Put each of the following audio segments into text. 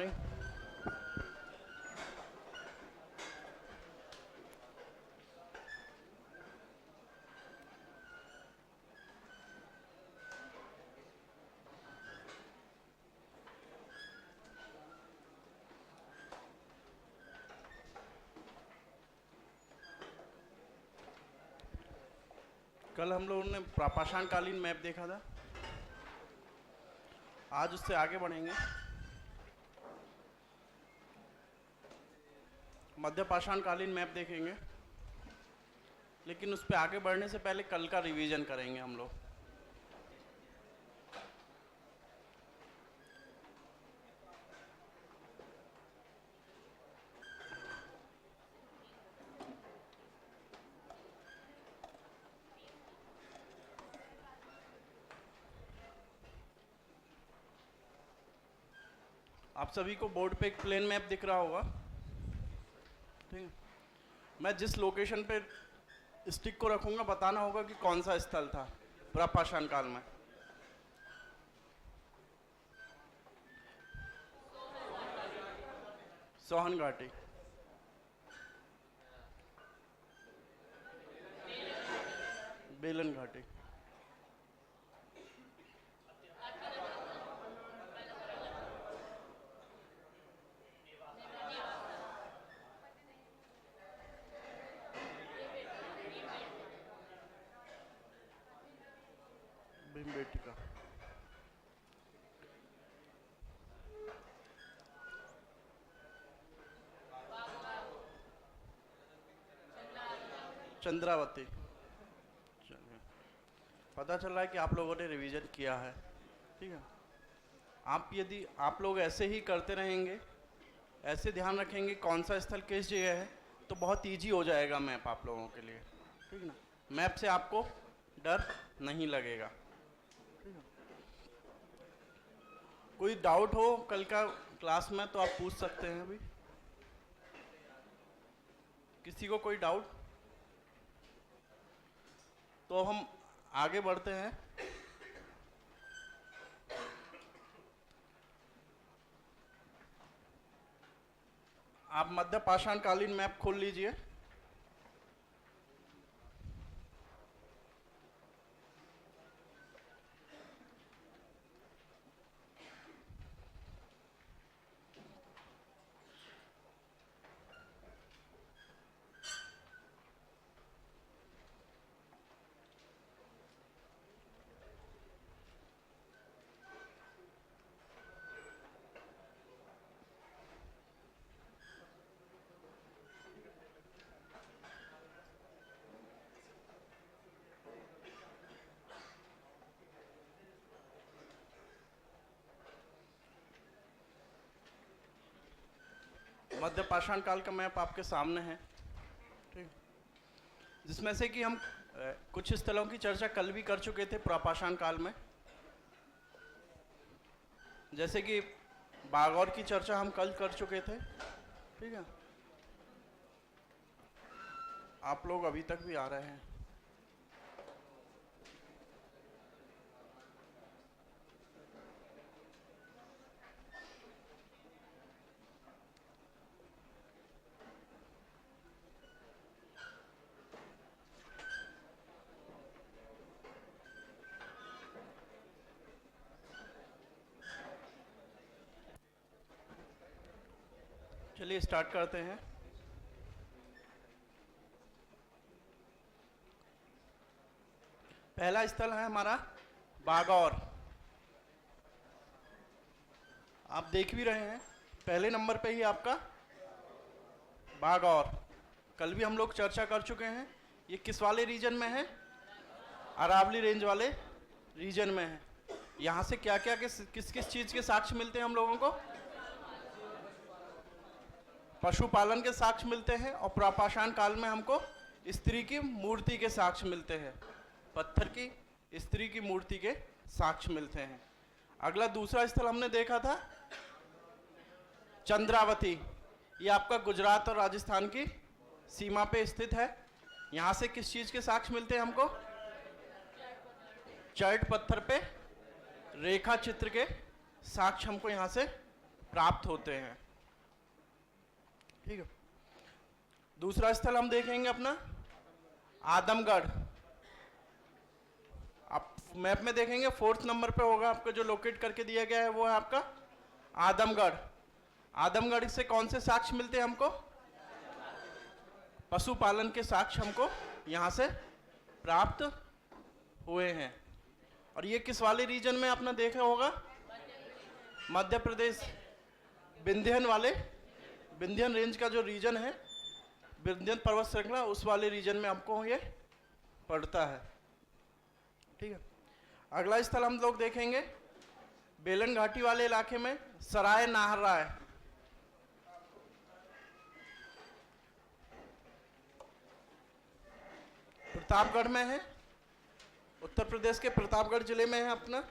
Morning. कल हम लोगों ने पाषाण कालीन मैप देखा था, आज उससे आगे बढ़ेंगे। मध्य पाषाण कालीन मैप देखेंगे, लेकिन उस पर आगे बढ़ने से पहले कल का रिवीजन करेंगे हम लोग। आप सभी को बोर्ड पे एक प्लेन मैप दिख रहा होगा, ठीक है। मैं जिस लोकेशन पे स्टिक को रखूंगा बताना होगा कि कौन सा स्थल था प्रापाषाण काल में। सोहन घाटी, बेलन घाटी, भीमबेटका, चंद्रावती। चलिए, पता चल रहा है कि आप लोगों ने रिवीजन किया है, ठीक है। यदि आप लोग ऐसे ही करते रहेंगे, ऐसे ध्यान रखेंगे कौन सा स्थल किस जगह है, तो बहुत इजी हो जाएगा मैप आप लोगों के लिए, ठीक है ना। मैप से आपको डर नहीं लगेगा, ठीक है। कोई डाउट हो कल का क्लास में तो आप पूछ सकते हैं अभी। किसी को कोई डाउट? तो हम आगे बढ़ते हैं। आप मध्य पाषाण कालीन मैप खोल लीजिए। मध्य पाषाण काल का मैप आपके सामने है, ठीक, जिसमें से कि हम कुछ स्थलों की चर्चा कल भी कर चुके थे प्रापाषाण काल में। जैसे कि बागौर की चर्चा हम कल कर चुके थे, ठीक है। आप लोग अभी तक भी आ रहे हैं। चलिए स्टार्ट करते हैं। पहला स्थल है हमारा बागौर। आप देख भी रहे हैं पहले नंबर पे ही आपका बागौर। कल भी हम लोग चर्चा कर चुके हैं, ये किस वाले रीजन में है? अरावली रेंज वाले रीजन में है। यहाँ से क्या क्या किस किस चीज के साक्ष्य मिलते हैं हम लोगों को? पशुपालन के साक्ष्य मिलते हैं, और प्रापाषाण काल में हमको स्त्री की मूर्ति के साक्ष्य मिलते हैं, पत्थर की स्त्री की मूर्ति के साक्ष्य मिलते हैं। अगला दूसरा स्थल हमने देखा था चंद्रावती। ये आपका गुजरात और राजस्थान की सीमा पे स्थित है। यहाँ से किस चीज के साक्ष्य मिलते हैं हमको? चर्ट पत्थर पे रेखा चित्र के साक्ष्य हमको यहाँ से प्राप्त होते हैं। ठीक है। दूसरा स्थल हम देखेंगे अपना आदमगढ़। आप मैप में देखेंगे 4th नंबर पे होगा आपको, जो लोकेट करके दिया गया है वो है आपका आदमगढ़। आदमगढ़ से कौन से साक्ष्य मिलते हैं हमको? पशुपालन के साक्ष्य हमको यहाँ से प्राप्त हुए हैं। और ये किस वाले रीजन में आपने देखा होगा? मध्य प्रदेश, विंध्यन रेंज का जो रीजन है, विंध्यन पर्वत श्रृंखला, उस वाले रीजन में आपको ये पड़ता है। ठीक है। अगला स्थल हम लोग देखेंगे बेलन घाटी वाले इलाके में सराय नाहरराय। प्रतापगढ़ में है, उत्तर प्रदेश के प्रतापगढ़ जिले में है अपना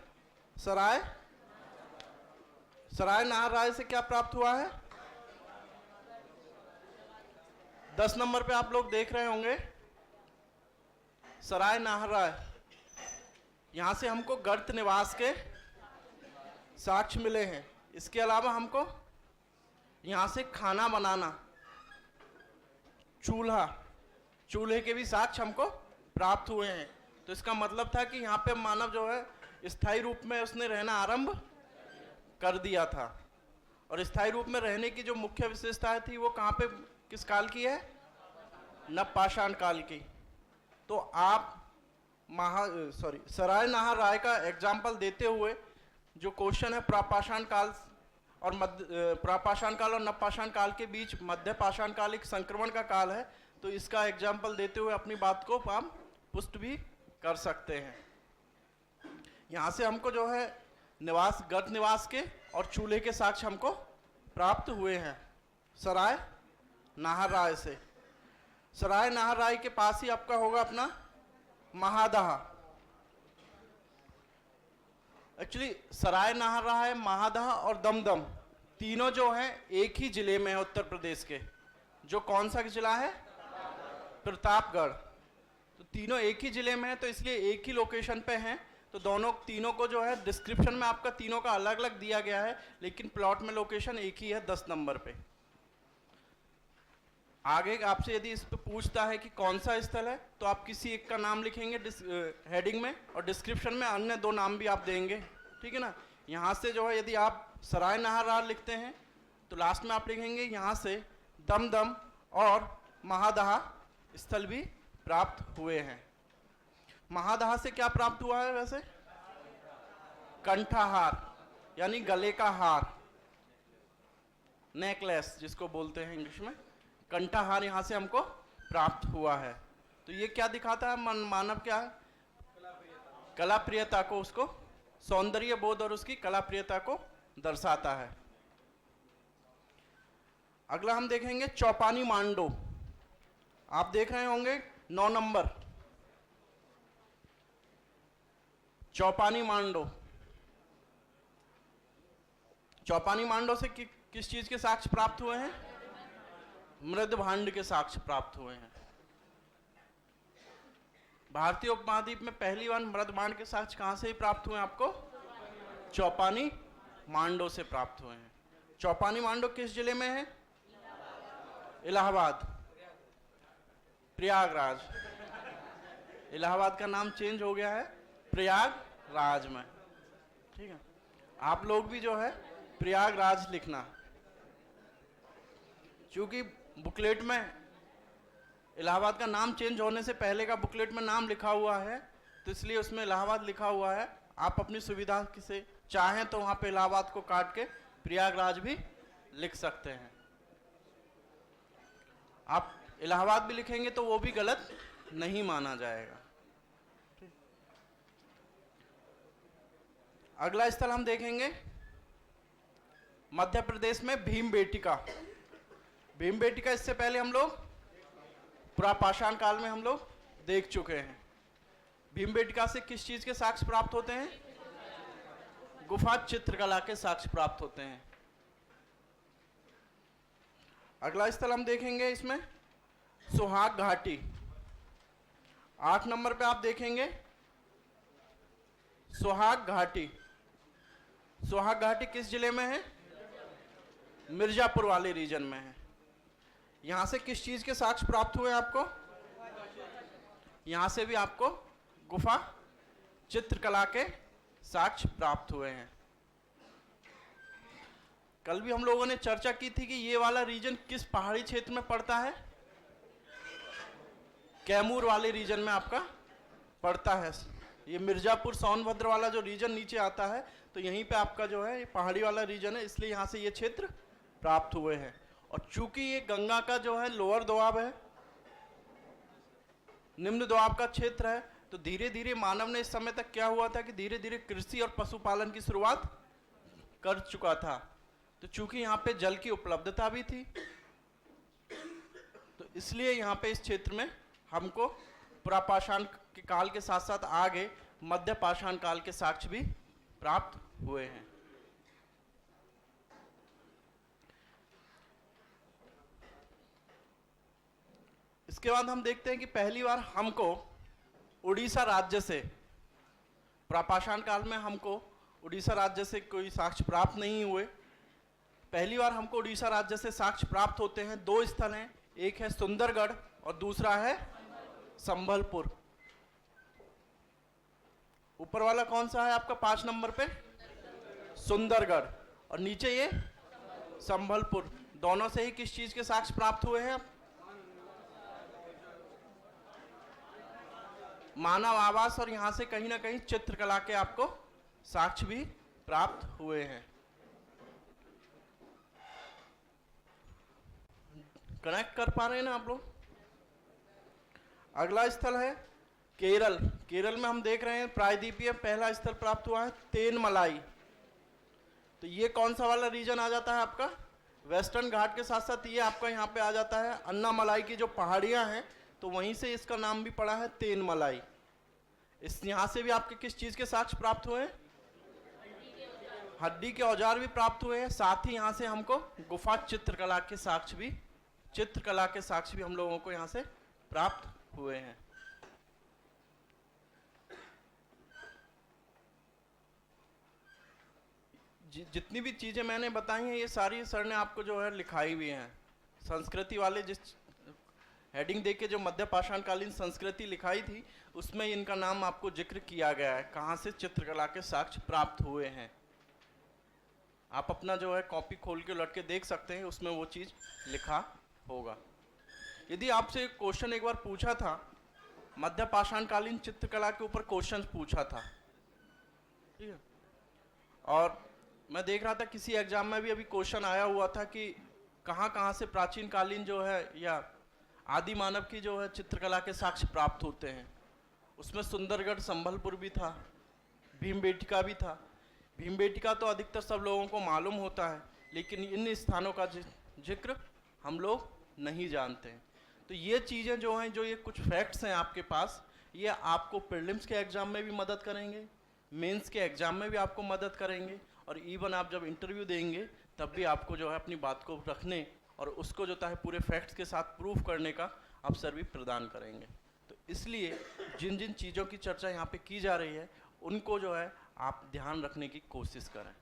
सराय नाहरराय से क्या प्राप्त हुआ है? 10 नंबर पे आप लोग देख रहे होंगे सराय नाहरराय। यहां से हमको गर्त निवास के साक्ष्य मिले हैं। इसके अलावा हमको यहां से खाना बनाना, चूल्हे के भी साक्ष्य हमको प्राप्त हुए हैं। तो इसका मतलब था कि यहाँ पे मानव जो है स्थायी रूप में उसने रहना आरंभ कर दिया था। और स्थायी रूप में रहने की जो मुख्य विशेषताएं थी वो कहाँ पे, किस काल की है? नवपाषाण काल की। तो आप सराय नाहरराय का एग्जाम्पल देते हुए जो क्वेश्चन है प्रापाषाण काल और प्रापाषाण काल और नवपाषाण काल के बीच मध्य पाषाण काल एक संक्रमण का काल है, तो इसका एग्जाम्पल देते हुए अपनी बात को हम पुष्ट भी कर सकते हैं। यहाँ से हमको जो है गर्त निवास के और चूल्हे के साक्ष्य हमको प्राप्त हुए हैं सराय नाहरराय से। सराय नाहरराय के पास ही आपका होगा अपना महादहा। एक्चुअली सराय नाहरराय, महादहा और दमदम तीनों जो हैं एक ही जिले में है उत्तर प्रदेश के। जो कौन सा जिला है? प्रतापगढ़। तो तीनों एक ही जिले में है, तो इसलिए एक ही लोकेशन पे हैं। तो तीनों को जो है डिस्क्रिप्शन में आपका तीनों का अलग अलग दिया गया है, लेकिन प्लॉट में लोकेशन एक ही है 10 नंबर पे। आगे आपसे यदि इस पे पूछता है कि कौन सा स्थल है, तो आप किसी एक का नाम लिखेंगे हेडिंग में, और डिस्क्रिप्शन में अन्य 2 नाम भी आप देंगे। ठीक है ना। यहाँ से जो है यदि आप सराय नाहरराय लिखते हैं तो लास्ट में आप लिखेंगे यहाँ से दमदम और महादहा स्थल भी प्राप्त हुए हैं। महादहा से क्या प्राप्त हुआ है वैसे? कंठाहार, यानी गले का हार, नेकलेस जिसको बोलते हैं इंग्लिश में, कंठाहार यहाँ से हमको प्राप्त हुआ है। तो ये क्या दिखाता है? मानव क्या है? कला प्रियता को, उसको सौंदर्य बोध और उसकी कला प्रियता को दर्शाता है। अगला हम देखेंगे चौपानी मांडो। आप देख रहे होंगे 9 नंबर चौपानी मांडो। चौपानी मांडो से किस चीज के साक्ष्य प्राप्त हुए हैं? मृद भांड के साक्ष्य प्राप्त हुए हैं। भारतीय उपमहाद्वीप में पहली बार मृद भांड के साक्ष्य कहां से प्राप्त हुए आपको? चौपानी मांडो से प्राप्त हुए हैं। चौपानी मांडो किस जिले में है? इलाहाबाद, प्रयागराज। इलाहाबाद का नाम चेंज हो गया है प्रयागराज में। ठीक है। आप लोग भी जो है प्रयागराज लिखना, क्योंकि बुकलेट में इलाहाबाद का नाम चेंज होने से पहले का बुकलेट में नाम लिखा हुआ है, तो इसलिए उसमें इलाहाबाद लिखा हुआ है। आप अपनी सुविधा से चाहें तो वहां पे इलाहाबाद को काट के प्रयागराज भी लिख सकते हैं। आप इलाहाबाद भी लिखेंगे तो वो भी गलत नहीं माना जाएगा। अगला स्थल हम देखेंगे मध्य प्रदेश में भीमबेटका। भीमबेटका इससे पहले हम लोग पुरापाषाण काल में हम लोग देख चुके हैं। भीमबेटका से किस चीज के साक्ष्य प्राप्त होते हैं? गुफा चित्रकला के साक्ष्य प्राप्त होते हैं। अगला स्थल हम देखेंगे इसमें सुहाग घाटी। 8 नंबर पे आप देखेंगे सुहाग घाटी। सुहाग घाटी किस जिले में है? मिर्जापुर वाले रीजन में है। यहाँ से किस चीज के साक्ष्य प्राप्त हुए आपको? यहाँ से भी आपको गुफा चित्रकला के साक्ष्य प्राप्त हुए हैं। कल भी हम लोगों ने चर्चा की थी कि ये वाला रीजन किस पहाड़ी क्षेत्र में पड़ता है? कैमूर वाले रीजन में आपका पड़ता है। ये मिर्जापुर सोनभद्र वाला जो रीजन नीचे आता है, तो यहीं पे आपका जो है ये पहाड़ी वाला रीजन है, इसलिए यहाँ से ये क्षेत्र प्राप्त हुए हैं। और चूंकि ये गंगा का जो है लोअर दोआब है, निम्न दोआब का क्षेत्र है, तो धीरे धीरे मानव ने इस समय तक क्या हुआ था कि धीरे धीरे कृषि और पशुपालन की शुरुआत कर चुका था। तो चूंकि यहाँ पे जल की उपलब्धता भी थी, तो इसलिए यहाँ पे इस क्षेत्र में हमको पुरापाषाण के काल के साथ साथ आगे मध्य पाषाण काल के साक्ष्य भी प्राप्त हुए हैं। इसके बाद हम देखते हैं कि पहली बार हमको उड़ीसा राज्य से, पुरापाषाण काल में हमको उड़ीसा राज्य से कोई साक्ष्य प्राप्त नहीं हुए। पहली बार हमको उड़ीसा राज्य से साक्ष्य प्राप्त होते हैं। दो स्थल हैं, एक है सुंदरगढ़ और दूसरा है संबलपुर। ऊपर वाला कौन सा है आपका 5 नंबर पे? सुंदरगढ़। और नीचे ये संबलपुर। दोनों से ही किस चीज के साक्ष्य प्राप्त हुए हैं? मानव आवास और यहां से कहीं ना कहीं चित्रकला के आपको साक्ष्य भी प्राप्त हुए हैं। कनेक्ट कर पा रहे हैं ना आप लोग? अगला स्थल है केरल। केरल में हम देख रहे हैं प्रायद्वीपीय पहला स्थल प्राप्त हुआ है तेनमलाई। तो ये कौन सा वाला रीजन आ जाता है आपका? वेस्टर्न घाट के साथ साथ ये आपका यहाँ पे आ जाता है अन्नामलाई की जो पहाड़ियाँ हैं, तो वहीं से इसका नाम भी पड़ा है तेनमलाई। इस यहाँ से भी आपके किस चीज़ के साक्ष्य प्राप्त हुए हैं? हड्डी के औजार भी प्राप्त हुए हैं। साथ ही यहाँ से हमको गुफा चित्रकला के साक्ष्य भी हम लोगों को यहाँ से प्राप्त हुए हैं। जितनी भी चीजें मैंने बताई हैं ये सारी सर ने आपको जो है लिखाई हुई हैं। संस्कृति वाले जिस हेडिंग देके जो मध्य पाषाण कालीन संस्कृति लिखाई थी, उसमें इनका नाम आपको जिक्र किया गया है, कहाँ से चित्रकला के साक्ष्य प्राप्त हुए हैं। आप अपना जो है कॉपी खोल के लौट के देख सकते हैं, उसमें वो चीज़ लिखा होगा। यदि आपसे क्वेश्चन एक बार पूछा था, मध्य पाषाण कालीन चित्रकला के ऊपर क्वेश्चन पूछा था, ठीक है, और मैं देख रहा था किसी एग्जाम में भी अभी क्वेश्चन आया हुआ था कि कहाँ से प्राचीन कालीन जो है या आदि मानव की जो है चित्रकला के साक्ष्य प्राप्त होते हैं। उसमें सुंदरगढ़ संबलपुर भी था, भीमबेटका भी था। भीमबेटका तो अधिकतर सब लोगों को मालूम होता है, लेकिन इन स्थानों का जिक्र हम लोग नहीं जानते हैं। तो ये चीज़ें जो हैं, जो ये कुछ फैक्ट्स हैं आपके पास, ये आपको प्रीलिम्स के एग्ज़ाम में भी मदद करेंगे, मेंस के एग्ज़ाम में भी आपको मदद करेंगे, और इवन आप जब इंटरव्यू देंगे तब भी आपको जो है अपनी बात को रखने और उसको जो है पूरे फैक्ट्स के साथ प्रूफ करने का अवसर भी प्रदान करेंगे। तो इसलिए जिन जिन चीज़ों की चर्चा यहाँ पे की जा रही है उनको जो है आप ध्यान रखने की कोशिश करें।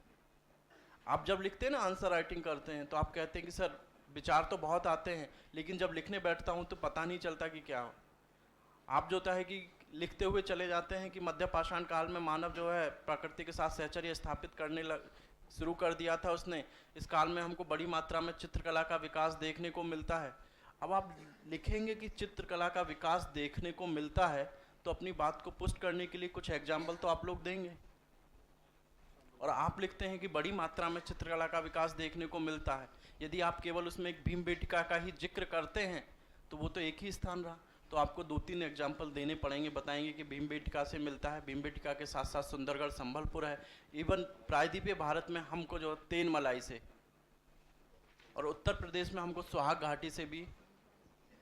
आप जब लिखते हैं ना, आंसर राइटिंग करते हैं, तो आप कहते हैं कि सर विचार तो बहुत आते हैं, लेकिन जब लिखने बैठता हूँ तो पता नहीं चलता कि क्या हो। आप जो है कि लिखते हुए चले जाते हैं कि मध्य पाषाण काल में मानव जो है प्रकृति के साथ सहचर्य स्थापित करने शुरू कर दिया था उसने। इस काल में हमको बड़ी मात्रा में चित्रकला का विकास देखने को मिलता है। अब आप लिखेंगे कि चित्रकला का विकास देखने को मिलता है, तो अपनी बात को पुष्ट करने के लिए कुछ एग्जाम्पल तो आप लोग देंगे। और आप लिखते हैं कि बड़ी मात्रा में चित्रकला का विकास देखने को मिलता है, यदि आप केवल उसमें एक भीमबेटका का ही जिक्र करते हैं तो वो तो एक ही स्थान रहा। तो आपको 2-3 एग्जाम्पल देने पड़ेंगे, बताएंगे कि भीमबेटका से मिलता है, भीमबेटका के साथ साथ सुंदरगढ़ संबलपुर है, इवन प्रायद्वीपीय भारत में हमको जो तेनमलाई से, और उत्तर प्रदेश में हमको सुहाग घाटी से भी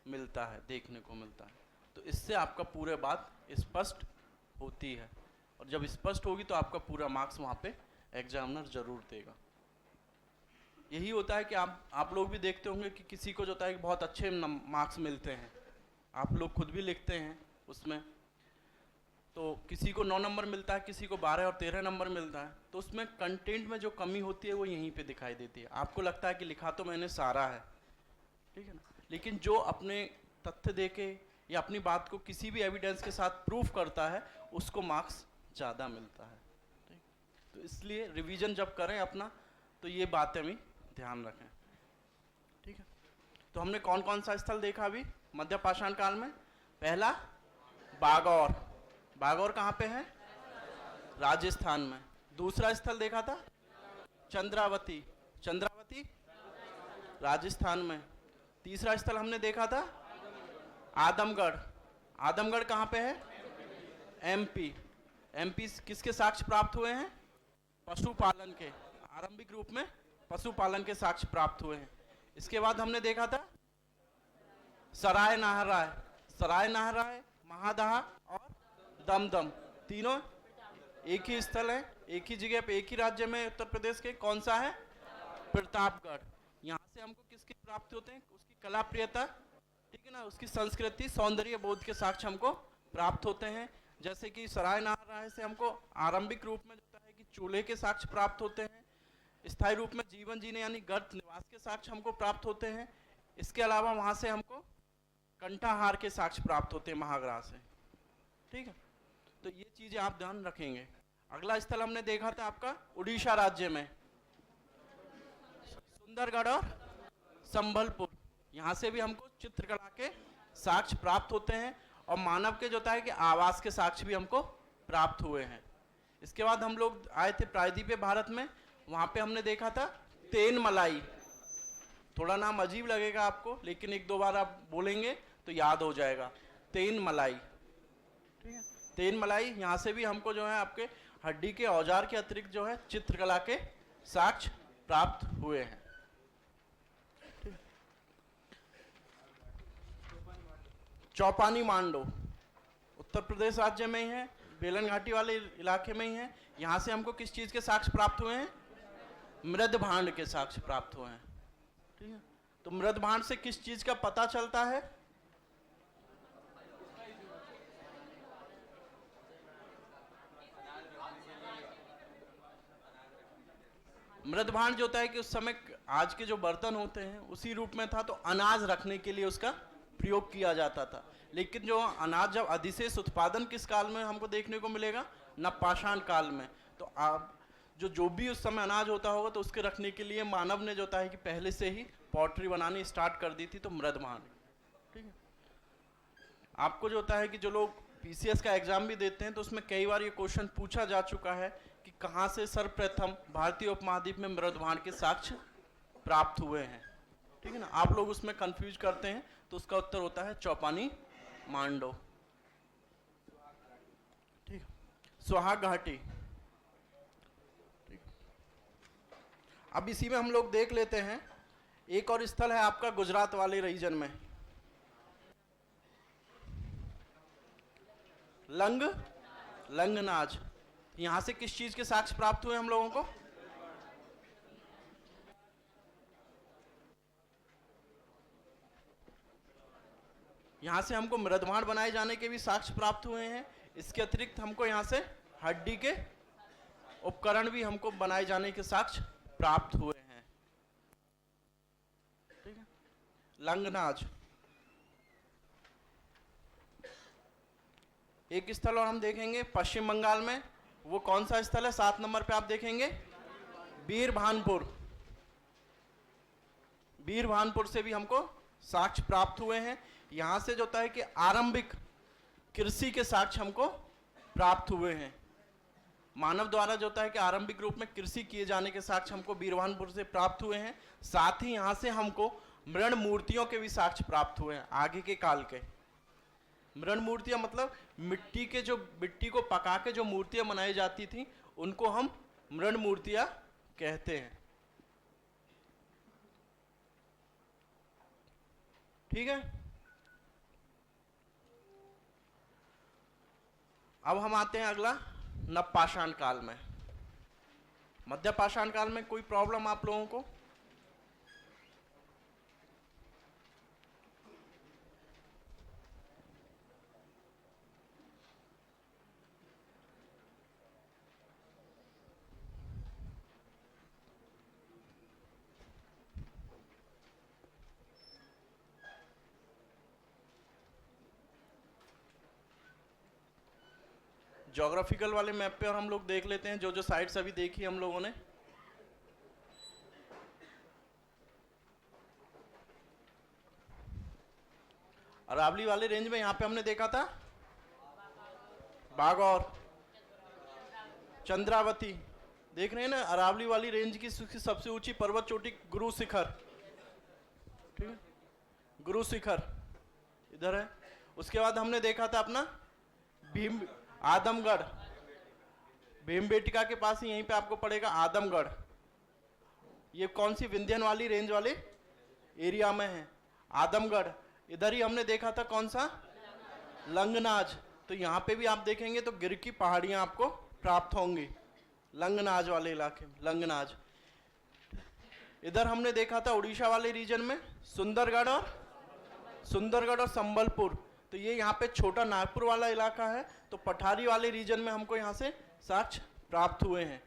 मिलता है, देखने को मिलता है। तो इससे आपका पूरे बात स्पष्ट होती है, और जब स्पष्ट होगी तो आपका पूरा मार्क्स वहाँ पे एग्जामिनर जरूर देगा। यही होता है कि आप लोग भी देखते होंगे कि किसी को जो होता है कि बहुत अच्छे मार्क्स मिलते हैं, आप लोग खुद भी लिखते हैं उसमें, तो किसी को 9 नंबर मिलता है, किसी को 12 और 13 नंबर मिलता है। तो उसमें कंटेंट में जो कमी होती है वो यहीं पे दिखाई देती है। आपको लगता है कि लिखा तो मैंने सारा है, ठीक है ना, लेकिन जो अपने तथ्य देके या अपनी बात को किसी भी एविडेंस के साथ प्रूफ करता है उसको मार्क्स ज़्यादा मिलता है। ठीक, तो इसलिए रिवीजन जब करें अपना तो ये बातें भी ध्यान रखें। ठीक है, तो हमने कौन कौन सा स्थल देखा अभी मध्य पाषाण काल में? पहला बागौर। बागौर कहाँ पे है? राजस्थान में। दूसरा स्थल देखा था चंद्रावती। चंद्रावती राजस्थान में। तीसरा स्थल हमने देखा था आदमगढ़। आदमगढ़ कहाँ पे है? एमपी। एमपी किसके साक्ष्य प्राप्त हुए हैं? पशुपालन के, आरंभिक रूप में पशुपालन के साक्ष्य प्राप्त हुए हैं। इसके बाद हमने देखा था सराय नाहराय। सराय नाहराय, महादहा और दमदम, तीनों एक ही स्थल है, एक ही जगह पे, एक ही राज्य में उत्तर प्रदेश के। कौन सा है? प्रतापगढ़। यहाँ से हमको किसकी प्राप्ति होते हैं? उसकी कला प्रियता, ठीक है ना, उसकी संस्कृति, सौंदर्य बोध के साक्ष्य हमको प्राप्त होते हैं। जैसे कि सराय नाहराय से हमको आरंभिक रूप में होता है कि चूल्हे के साक्ष्य प्राप्त होते हैं। स्थायी रूप में जीवन जीने यानी गर्त निवास के साक्ष्य हमको प्राप्त होते हैं। इसके अलावा वहां से हमको कंठाहार के साक्ष्य प्राप्त होते हैं महाग्रह से। ठीक है, तो ये चीजें आप ध्यान रखेंगे। अगला स्थल हमने देखा था आपका उड़ीसा राज्य में सुंदरगढ़ और संबलपुर। यहाँ से भी हमको चित्रकला के साक्ष्य प्राप्त होते हैं और मानव के जो होता है कि आवास के साक्ष्य भी हमको प्राप्त हुए हैं। इसके बाद हम लोग आए थे प्रायद्वीपीय भारत में, वहाँ पे हमने देखा था तेनमलाई। थोड़ा नाम अजीब लगेगा आपको, लेकिन एक दो बार आप बोलेंगे तो याद हो जाएगा, तेनमलाई। ठीक है, तेनमलाई, यहाँ से भी हमको जो है आपके हड्डी के औजार के अतिरिक्त जो है चित्रकला के साक्ष्य प्राप्त हुए हैं। चौपानी मांडो उत्तर प्रदेश राज्य में ही है, बेलन घाटी वाले इलाके में ही है। यहाँ से हमको किस चीज के साक्ष्य प्राप्त हुए हैं? मृद भांड के साक्ष्य प्राप्त हुए हैं। ठीक है, तो मृद भांड से किस चीज का पता चलता है? मृद भांड जो होता है कि उस समय आज के जो बर्तन होते हैं उसी रूप में था, तो अनाज रखने के लिए उसका प्रयोग किया जाता था। लेकिन जो अनाज जब अधिशेष उत्पादन किस काल में हमको देखने को मिलेगा? नवपाषाण काल में। तो आप जो भी उस समय अनाज होता होगा तो उसके रखने के लिए मानव ने जो होता है कि पहले से ही पॉटरी बनानी स्टार्ट कर दी थी, तो मृद भांड। ठीक है, आपको जो होता है कि जो लोग पीसीएस का एग्जाम भी देते हैं तो उसमें कई बार ये क्वेश्चन पूछा जा चुका है कि कहाँ से सर्वप्रथम भारतीय उपमहाद्वीप में मृद भांड के साक्ष्य प्राप्त हुए हैं। ठीक है ना, आप लोग उसमें कंफ्यूज करते हैं, तो उसका उत्तर होता है चौपानी मांडो। ठीक, सुहाग घाटी। अब इसी में हम लोग देख लेते हैं, एक और स्थल है आपका गुजरात वाले रीजन में, लंगनाज। यहां से किस चीज के साक्ष्य प्राप्त हुए हम लोगों को? यहां से हमको मृद भांड बनाए जाने के भी साक्ष्य प्राप्त हुए हैं। इसके अतिरिक्त हमको यहां से हड्डी के उपकरण भी हमको बनाए जाने के साक्ष्य प्राप्त हुए हैं। ठीक है, लंगनाज। एक स्थल और हम देखेंगे पश्चिम बंगाल में, वो कौन सा स्थल है? 7 नंबर पे आप देखेंगे बीरभानपुर। बीरभानपुर से भी हमको साक्ष्य प्राप्त हुए हैं। यहां से जो होता है कि आरंभिक कृषि के साक्ष्य हमको प्राप्त हुए हैं। मानव द्वारा जो होता है कि आरंभिक रूप में कृषि किए जाने के साक्ष्य हमको बीरभानपुर से प्राप्त हुए हैं। साथ ही यहां से हमको मृण मूर्तियों के भी साक्ष्य प्राप्त हुए हैं, आगे के काल के। मृण मूर्तियां मतलब मिट्टी को पका के जो मूर्तियां बनाई जाती थी उनको हम मृण मूर्तियां कहते हैं। ठीक है, अब हम आते हैं अगला नवपाषाण काल में। मध्य पाषाण काल में कोई प्रॉब्लम आप लोगों को? ज्योग्राफिकल वाले मैप पे और हम लोग देख लेते हैं जो जो साइट्स अभी देखी हम लोगों ने। अरावली वाले रेंज में यहाँ पे हमने देखा था बागौर, चंद्रावती, देख रहे हैं ना। अरावली वाली रेंज की सबसे ऊंची पर्वत चोटी गुरु शिखर, ठीक है, गुरु शिखर इधर है। उसके बाद हमने देखा था अपना भीम आदमगढ़, भीमबेटका के पास ही यहीं पे आपको पड़ेगा आदमगढ़। ये कौन सी विंध्यन वाली रेंज वाले एरिया में है आदमगढ़। इधर ही हमने देखा था कौन सा, लंगनाज। तो यहाँ पे भी आप देखेंगे तो गिर की पहाड़ियाँ आपको प्राप्त होंगी लंगनाज वाले इलाके में, लंगनाज। इधर हमने देखा था उड़ीसा वाले रीजन में सुंदरगढ़ और संबलपुर। तो ये यहाँ पे छोटा नागपुर वाला इलाका है। तो पठारी वाले रीजन में हमको यहाँ से साक्ष्य प्राप्त हुए हैं।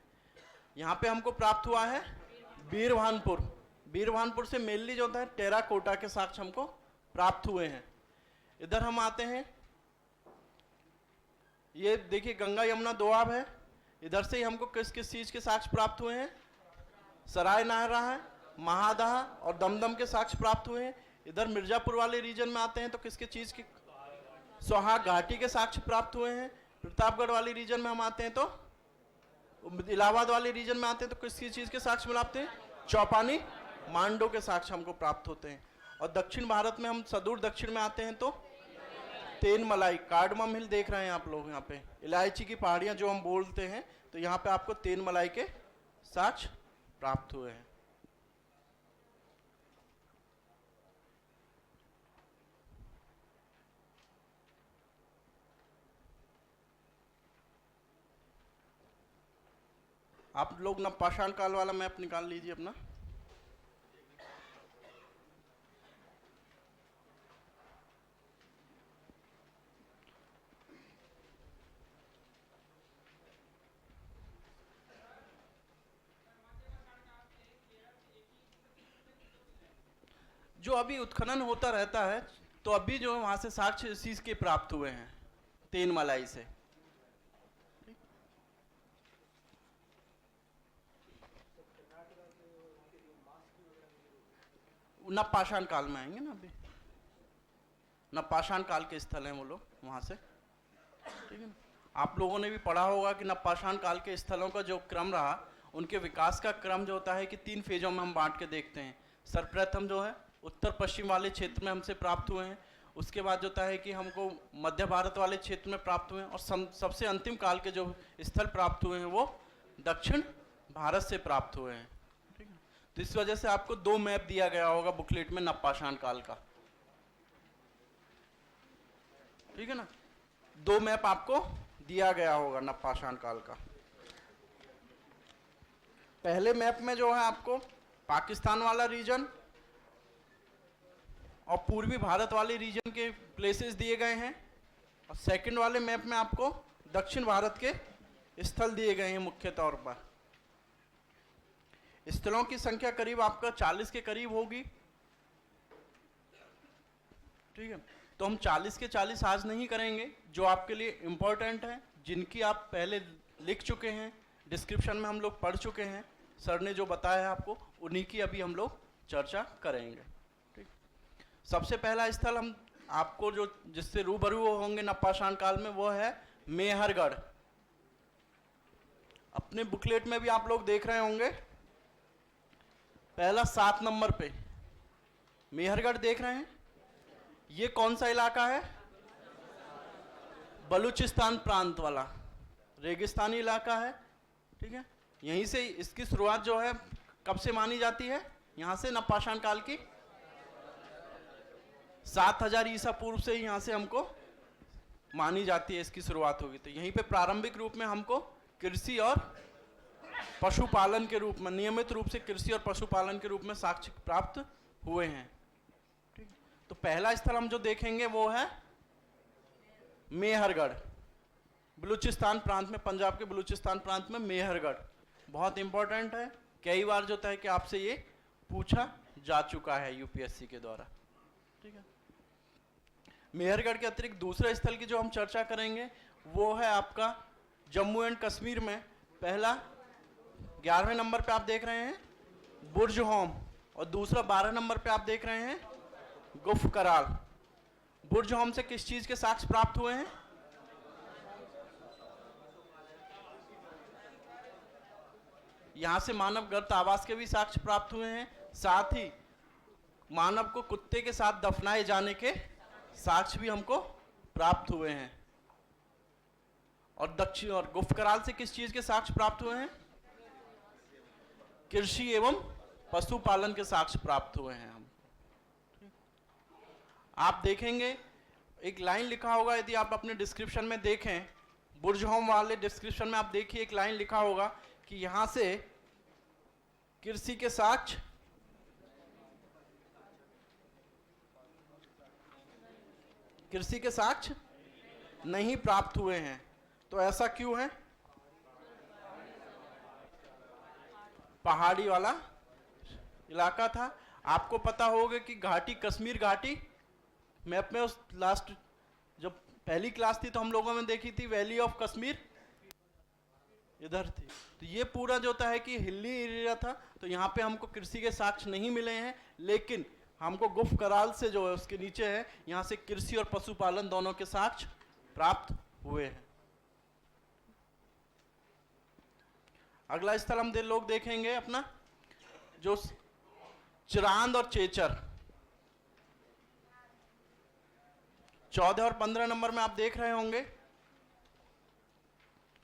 यहाँ पे हमको प्राप्त हुआ है बीरभानपुर, बीरभानपुर से मेनली जो होता है टेराकोटा के साक्ष्य हमको प्राप्त हुए हैं। इधर हम आते हैं, ये देखिए गंगा यमुना दोआब है। इधर से ही हमको किस किस चीज के साक्ष्य प्राप्त हुए हैं, सराय नाहरा है, महादहा और दमदम के साक्ष्य प्राप्त हुए हैं। इधर मिर्जापुर वाले रीजन में आते हैं तो किसके चीज की, सोहाग घाटी के साक्ष्य प्राप्त हुए हैं। प्रतापगढ़ वाले रीजन में हम आते हैं तो, इलाहाबाद वाले रीजन में आते हैं तो किसकी चीज के साक्ष्य प्राप्त हैं, चौपानी मांडो के साक्ष्य हमको प्राप्त होते हैं। और दक्षिण भारत में हम सदूर दक्षिण में आते हैं तो तेनमलाई, कार्डमम हिल देख रहे हैं आप लोग यहाँ पे, इलायची की पहाड़ियाँ जो हम बोलते हैं, तो यहाँ पे आपको तेनमलाई के साक्ष्य प्राप्त हुए हैं। आप लोग ना पाषाण काल वाला मैप निकाल लीजिए अपना। जो अभी उत्खनन होता रहता है तो अभी जो वहां से साक्ष्य इस चीज के प्राप्त हुए हैं तेनमलाई से। न पाषाण काल में आएंगे ना, अभी न पाषाण काल के स्थल हैं वो लोग वहां से, ठीक है ना। आप लोगों ने भी पढ़ा होगा कि न पाषाण काल के स्थलों का जो क्रम रहा, उनके विकास का क्रम जो होता है कि 3 फेजों में हम बांट के देखते हैं। सर्वप्रथम जो है उत्तर पश्चिम वाले क्षेत्र में हमसे प्राप्त हुए हैं, उसके बाद जो होता है कि हमको मध्य भारत वाले क्षेत्र में प्राप्त हुए हैं, और सबसे अंतिम काल के जो स्थल प्राप्त हुए हैं वो दक्षिण भारत से प्राप्त हुए हैं, ठीक है। तो इस वजह से आपको 2 मैप दिया गया होगा बुकलेट में नवपाषाण काल का, ठीक है ना। 2 मैप आपको दिया गया होगा नवपाषाण काल का। पहले मैप में जो है आपको पाकिस्तान वाला रीजन और पूर्वी भारत वाले रीजन के प्लेसेस दिए गए हैं, और सेकंड वाले मैप में आपको दक्षिण भारत के स्थल दिए गए हैं मुख्य तौर पर। स्थलों की संख्या करीब आपका 40 के करीब होगी, ठीक है। तो हम 40 के 40 आज नहीं करेंगे, जो आपके लिए इम्पोर्टेंट है, जिनकी आप पहले लिख चुके हैं, डिस्क्रिप्शन में हम लोग पढ़ चुके हैं, सर ने जो बताया है आपको, उन्हीं की अभी हम लोग चर्चा करेंगे, ठीक। सबसे पहला स्थल हम आपको जो जिससे रूबरू होंगे नवपाषाण काल में वो है मेहरगढ़। अपने बुकलेट में भी आप लोग देख रहे होंगे, पहला 7 नंबर पे मेहरगढ़ देख रहे हैं। ये कौन सा इलाका है, बलूचिस्तान प्रांत वाला रेगिस्तानी इलाका है, ठीक है। यहीं से इसकी शुरुआत जो है कब से मानी जाती है, यहाँ से नवपाषाण काल की 7000 ईसा पूर्व से ही यहाँ से हमको मानी जाती है, इसकी शुरुआत होगी। तो यहीं पे प्रारंभिक रूप में हमको कृषि और पशुपालन के रूप में, नियमित रूप से कृषि और पशुपालन के रूप में साक्ष्य प्राप्त हुए हैं, ठीक। तो पहला स्थल हम जो देखेंगे वो है मेहरगढ़, बलूचिस्तान प्रांत में, पंजाब के बलूचिस्तान प्रांत में मेहरगढ़। बहुत इंपॉर्टेंट है, कई बार जो होता है कि आपसे ये पूछा जा चुका है यूपीएससी के द्वारा, ठीक है। मेहरगढ़ के अतिरिक्त दूसरे स्थल की जो हम चर्चा करेंगे वो है आपका जम्मू एंड कश्मीर में पहला 11वें नंबर पे आप देख रहे हैं बुर्ज होम, और दूसरा 12 नंबर पे आप देख रहे हैं गुफ कराल। बुर्ज होम से किस चीज के साक्ष्य प्राप्त हुए हैं? यहां से मानव गर्त आवास के भी साक्ष्य प्राप्त हुए हैं, साथ ही मानव को कुत्ते के साथ दफनाए जाने के साक्ष्य भी हमको प्राप्त हुए हैं। और दक्षिण और गुफ कराल से किस चीज के साक्ष्य प्राप्त हुए हैं? कृषि एवं पशुपालन के साक्ष्य प्राप्त हुए हैं। हम आप देखेंगे एक लाइन लिखा होगा, यदि आप अपने डिस्क्रिप्शन में देखें, बुर्ज होम वाले डिस्क्रिप्शन में आप देखिए एक लाइन लिखा होगा कि यहां से कृषि के साक्ष्य नहीं प्राप्त हुए हैं। तो ऐसा क्यों है? पहाड़ी वाला इलाका था। आपको पता होगा कि घाटी, कश्मीर घाटी मैप में उस लास्ट जब पहली क्लास थी तो हम लोगों ने देखी थी वैली ऑफ कश्मीर इधर थी। तो ये पूरा जो होता है कि हिली एरिया था, तो यहाँ पे हमको कृषि के साक्ष्य नहीं मिले हैं, लेकिन हमको गुफ कराल से जो है उसके नीचे है, यहाँ से कृषि और पशुपालन दोनों के साक्ष्य प्राप्त हुए हैं। अगला स्थल हम लोग देखेंगे अपना जो चिरांद और चेचर। 14 और 15 नंबर में आप देख रहे होंगे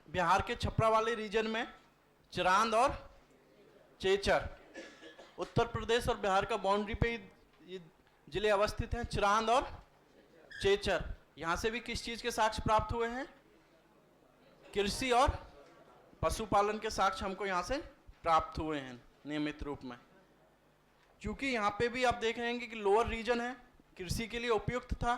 बिहार के छपरा वाले रीजन में चिरांद और चेचर। उत्तर प्रदेश और बिहार का बाउंड्री पे ये जिले अवस्थित हैं, चिरांद और चेचर। यहां से भी किस चीज के साक्ष्य प्राप्त हुए हैं? कृषि और पशुपालन के साक्ष्य हमको यहां से प्राप्त हुए हैं नियमित रूप में। क्योंकि यहाँ पे भी आप देख रहे हैं कि लोअर रीजन है, कृषि के लिए उपयुक्त था,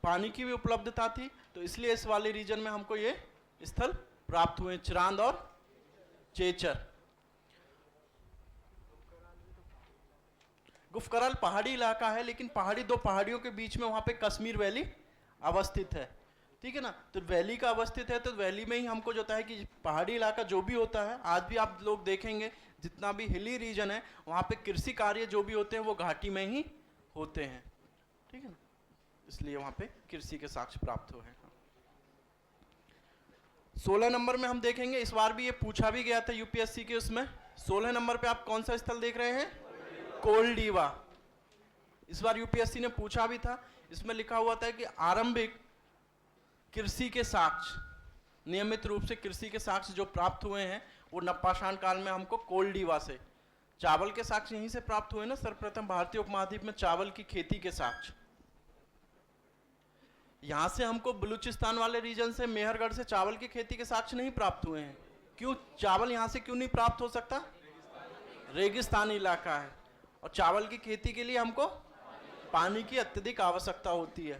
पानी की भी उपलब्धता थी, तो इसलिए इस वाले रीजन में हमको ये स्थल प्राप्त हुए, चिरांद और चेचर। गुफ कराल पहाड़ी इलाका है, लेकिन पहाड़ी, दो पहाड़ियों के बीच में वहां पे कश्मीर वैली अवस्थित है, ठीक है ना। तो वैली का अवस्थित है, तो वैली में ही हमको जो होता है कि पहाड़ी इलाका जो भी होता है, आज भी आप लोग देखेंगे जितना भी हिली रीजन है वहां पे कृषि कार्य जो भी होते हैं वो घाटी में ही होते हैं, ठीक है ना। इसलिए वहां पे कृषि के साक्ष्य प्राप्त हुए हैं। 16 नंबर में हम देखेंगे, इस बार भी ये पूछा भी गया था यूपीएससी के उसमें। 16 नंबर पे आप कौन सा स्थल देख रहे हैं? कोलडीवा। इस बार यूपीएससी ने पूछा भी था, इसमें लिखा हुआ था कि आरंभिक कृषि के साक्ष्य, नियमित रूप से कृषि के साक्ष्य जो प्राप्त हुए हैं वो नवपाषाण काल में हमको कोलडीवा से। चावल के साक्ष्य यहीं से प्राप्त हुए ना, सर्वप्रथम भारतीय उपमहाद्वीप में चावल की खेती के साक्ष्य। यहां से हमको बलूचिस्तान वाले रीजन से, मेहरगढ़ से चावल की खेती के साक्ष्य नहीं प्राप्त हुए हैं। क्यों? चावल यहां से क्यों नहीं प्राप्त हो सकता? रेगिस्तानी इलाका है, और चावल की खेती के लिए हमको पानी की अत्यधिक आवश्यकता होती है।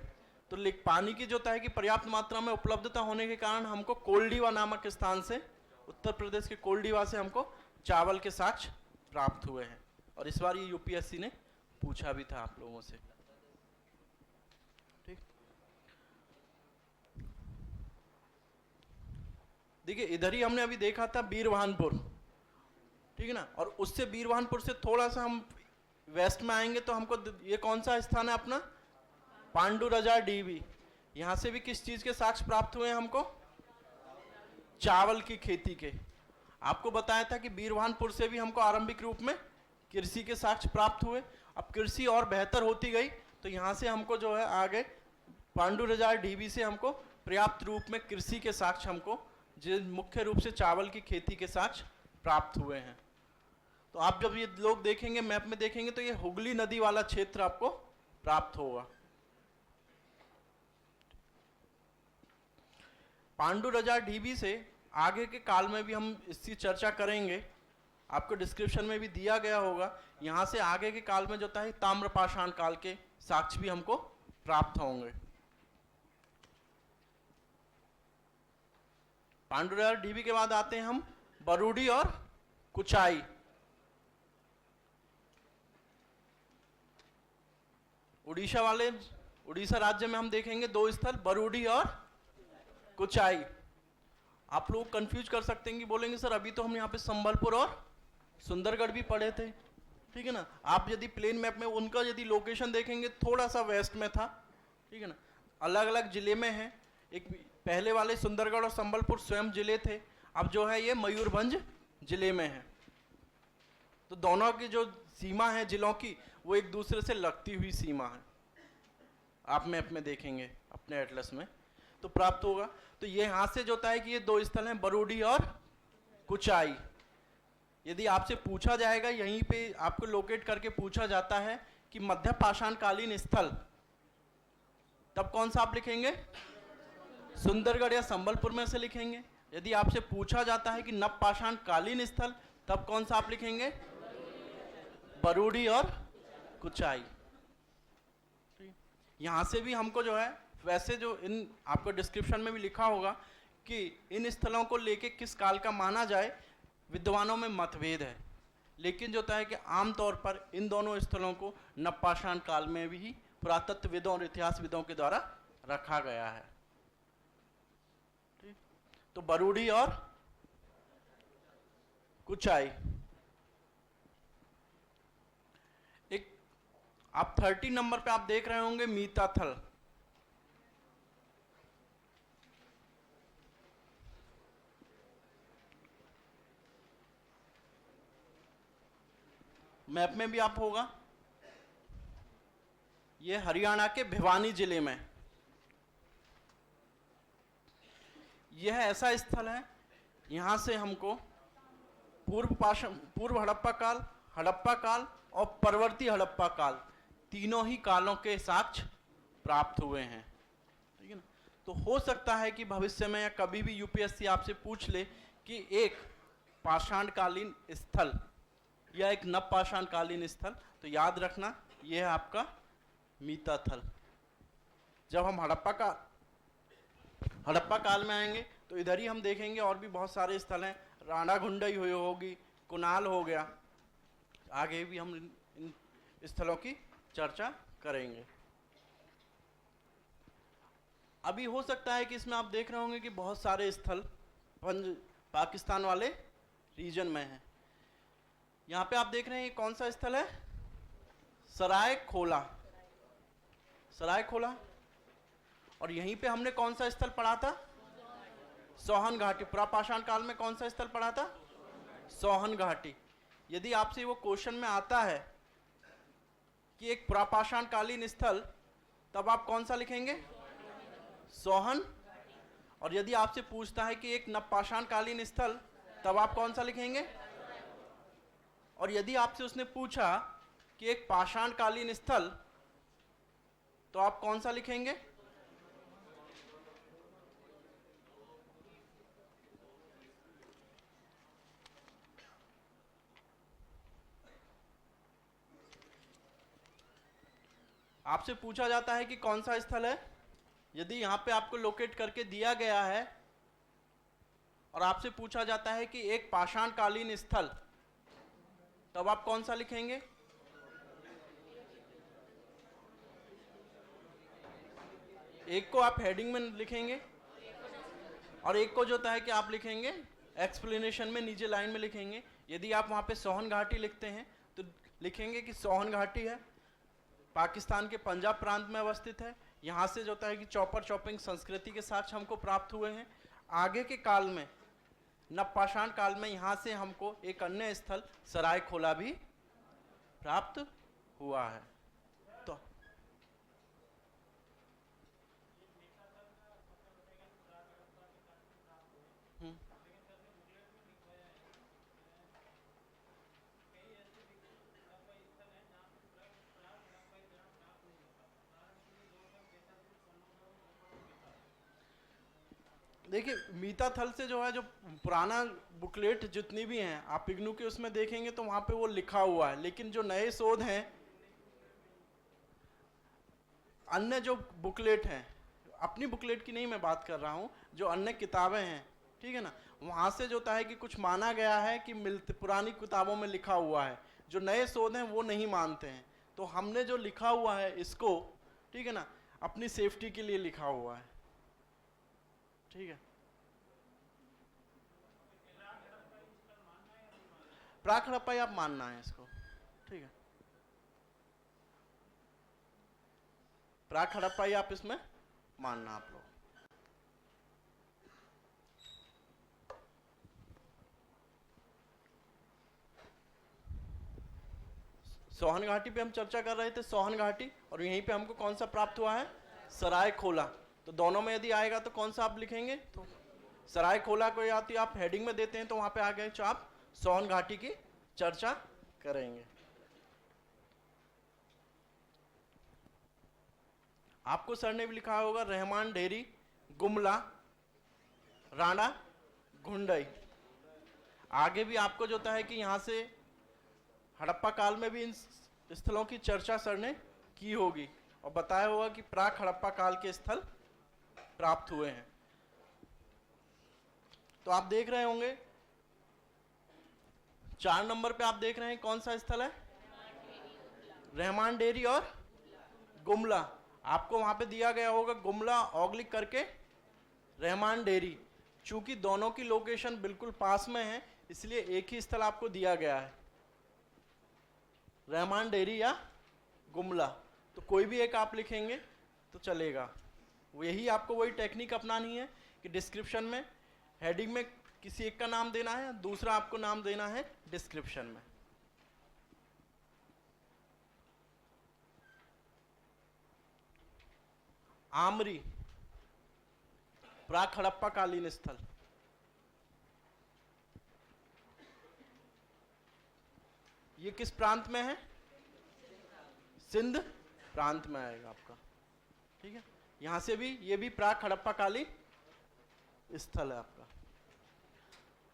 तो पानी की जो है कि पर्याप्त मात्रा में उपलब्धता होने के कारण हमको कोलडीवा नामक स्थान से, उत्तर प्रदेश के कोलडीवा से हमको चावल के साक्ष्य प्राप्त हुए हैं। और इस बार ये यूपीएससी ने पूछा भी था आप लोगों से, ठीक। देखिए इधर ही हमने अभी देखा था बीरवाहनपुर, ठीक है ना, और उससे बीरवाहनपुर से थोड़ा सा हम वेस्ट में आएंगे तो हमको ये कौन सा स्थान है अपना? पांडुरजा डीवी। यहां से भी किस चीज के साक्ष्य प्राप्त हुए हैं हमको? चावल की खेती के। आपको बताया था कि बीरवाहनपुर से भी हमको आरंभिक रूप में कृषि के साक्ष्य प्राप्त हुए। अब कृषि और बेहतर होती गई तो यहाँ से हमको जो है आगे पांडुरजा डीवी से हमको पर्याप्त रूप में कृषि के साक्ष्य हमको, जो मुख्य रूप से चावल की खेती के साक्ष्य प्राप्त हुए हैं। तो आप जब ये लोग देखेंगे मैप में देखेंगे तो ये हुगली नदी वाला क्षेत्र आपको प्राप्त होगा। पांडुरजा डीवी से आगे के काल में भी हम इसकी चर्चा करेंगे, आपको डिस्क्रिप्शन में भी दिया गया होगा। यहाँ से आगे के काल में जो है ताम्रपाषाण काल के साक्ष्य भी हमको प्राप्त होंगे। पांडुरजा डीवी के बाद आते हैं हम बरूडी और कुचाई। उड़ीसा राज्य में हम देखेंगे दो स्थल, बरूडी और कुचाई। आप लोग कंफ्यूज कर सकते हैं कि बोलेंगे सर अभी तो हम यहाँ पे संबलपुर और सुंदरगढ़ भी पढ़े थे, ठीक है ना। आप यदि प्लेन मैप में उनका यदि लोकेशन देखेंगे थोड़ा सा वेस्ट में था, ठीक है ना, अलग अलग जिले में है। एक पहले वाले सुंदरगढ़ और संबलपुर स्वयं जिले थे, अब जो है ये मयूरभंज जिले में है। तो दोनों की जो सीमा है जिलों की वो एक दूसरे से लगती हुई सीमा है, आप मैप में देखेंगे अपने एटलस में तो प्राप्त होगा। तो ये यहाँ से जो होता है कि ये दो स्थल हैं बरूडी और कुचाई। यदि आपसे पूछा जाएगा, यहीं पे आपको लोकेट करके पूछा जाता है कि मध्य पाषाण कालीन स्थल, तब कौन सा आप लिखेंगे? सुंदरगढ़ या संबलपुर में से लिखेंगे। यदि आपसे पूछा जाता है कि नव पाषाण कालीन स्थल, तब कौन सा आप लिखेंगे? बरूडी और कुचाई। यहां से भी हमको जो है, वैसे जो इन आपको डिस्क्रिप्शन में भी लिखा होगा कि इन स्थलों को लेके किस काल का माना जाए, विद्वानों में मतभेद है, लेकिन जो होता है कि आमतौर पर इन दोनों स्थलों को नवपाषाण काल में भी पुरातत्वविदों और इतिहासविदों के द्वारा रखा गया है। ठीक, तो बरूडी और कुचाई। एक आप 30 नंबर पे आप देख रहे होंगे मीताथल। मैप में भी आप होगा, ये हरियाणा के भिवानी जिले में। यह ऐसा स्थल है, यहां से हमको पूर्व हड़प्पा काल और परवर्ती हड़प्पा काल, तीनों ही कालों के साक्ष्य प्राप्त हुए हैं, ठीक है ना। तो हो सकता है कि भविष्य में या कभी भी यूपीएससी आपसे पूछ ले कि एक पाषाणकालीन स्थल या एक नवपाषाणकालीन स्थल, तो याद रखना यह है आपका मीताथल। जब हम हड़प्पा काल में आएंगे तो इधर ही हम देखेंगे और भी बहुत सारे स्थल हैं, राणागुंडई हुई होगी, कुनाल हो गया, आगे भी हम इन स्थलों की चर्चा करेंगे। अभी हो सकता है कि इसमें आप देख रहे होंगे कि बहुत सारे स्थल पाकिस्तान वाले रीजन में हैं। यहाँ पे आप देख रहे हैं ये कौन सा स्थल है? सरायखोला। और यहीं पे हमने कौन सा स्थल पढ़ा था? सोहन घाटी। पुरापाषाण काल में कौन सा स्थल पढ़ा था? सोहन घाटी। यदि आपसे वो क्वेश्चन में आता है कि एक पुरापाषाण कालीन स्थल, तब आप कौन सा लिखेंगे? सोहन। और यदि आपसे पूछता है कि एक नवपाषाण कालीन स्थल, तब आप कौन सा लिखेंगे? और यदि आपसे उसने पूछा कि एक पाषाण कालीन स्थल, तो आप कौन सा लिखेंगे? आपसे पूछा जाता है कि कौन सा स्थल है, यदि यहां पे आपको लोकेट करके दिया गया है और आपसे पूछा जाता है कि एक पाषाण कालीन स्थल, तब आप कौन सा लिखेंगे? एक को आप हेडिंग में लिखेंगे और एक को जो होता है कि आप लिखेंगे एक्सप्लेनेशन में, नीचे लाइन में लिखेंगे। यदि आप वहां पे सोहन घाटी लिखते हैं तो लिखेंगे कि सोहन घाटी है, पाकिस्तान के पंजाब प्रांत में अवस्थित है। यहाँ से जो होता है कि चॉपर चॉपिंग संस्कृति के साक्ष्य हमको प्राप्त हुए हैं। आगे के काल में, नवपाषाण काल में, यहाँ से हमको एक अन्य स्थल सरायखोला भी प्राप्त हुआ है। तो देखिए, मीताथल से जो है, जो पुराना बुकलेट जितनी भी हैं आप इग्नू के उसमें देखेंगे तो वहां पे वो लिखा हुआ है, लेकिन जो नए शोध हैं, अन्य जो बुकलेट हैं, अपनी बुकलेट की नहीं मैं बात कर रहा हूँ, जो अन्य किताबें हैं, ठीक है ना, वहां से जो होता है कि कुछ माना गया है कि पुरानी किताबों में लिखा हुआ है। जो नए शोध हैं वो नहीं मानते हैं। तो हमने जो लिखा हुआ है इसको, ठीक है ना, अपनी सेफ्टी के लिए लिखा हुआ है, ठीक है। प्राक हड़प्पा आप मानना है इसको, ठीक है, प्राक हड़प्पा आप इसमें मानना आप लोग। सोहन घाटी पे हम चर्चा कर रहे थे, सोहन घाटी, और यहीं पे हमको कौन सा प्राप्त हुआ है, सराय खोला। तो दोनों में यदि आएगा तो कौन सा आप लिखेंगे, तो सराय खोला को या तो आप हेडिंग में देते हैं तो वहां पे आ गए, तो आप सोहन घाटी की चर्चा करेंगे। आपको सर ने भी लिखा होगा रहमान डेरी, गुमला, राणा घुंडई। आगे भी आपको जो होता है कि यहाँ से हड़प्पा काल में भी इन स्थलों की चर्चा सर ने की होगी और बताया होगा कि प्राक हड़प्पा काल के स्थल प्राप्त हुए हैं। तो आप देख रहे होंगे 4 नंबर पे आप देख रहे हैं कौन सा स्थल है, रहमान डेरी और गुमला। आपको वहां पे दिया गया होगा गुमला ऑग्लिक करके रहमान डेरी। चूंकि दोनों की लोकेशन बिल्कुल पास में है इसलिए एक ही स्थल आपको दिया गया है, रहमान डेरी या गुमला। तो कोई भी एक आप लिखेंगे तो चलेगा। यही आपको वही टेक्निक अपनानी है कि डिस्क्रिप्शन में हेडिंग में किसी एक का नाम देना है, दूसरा आपको नाम देना है डिस्क्रिप्शन में। आमरी प्राक हड़प्पा कालीन स्थल, ये किस प्रांत में है, सिंध प्रांत में आएगा आपका, ठीक है। यहां से भी ये भी प्राक हड़प्पा कालीन स्थल है आपका।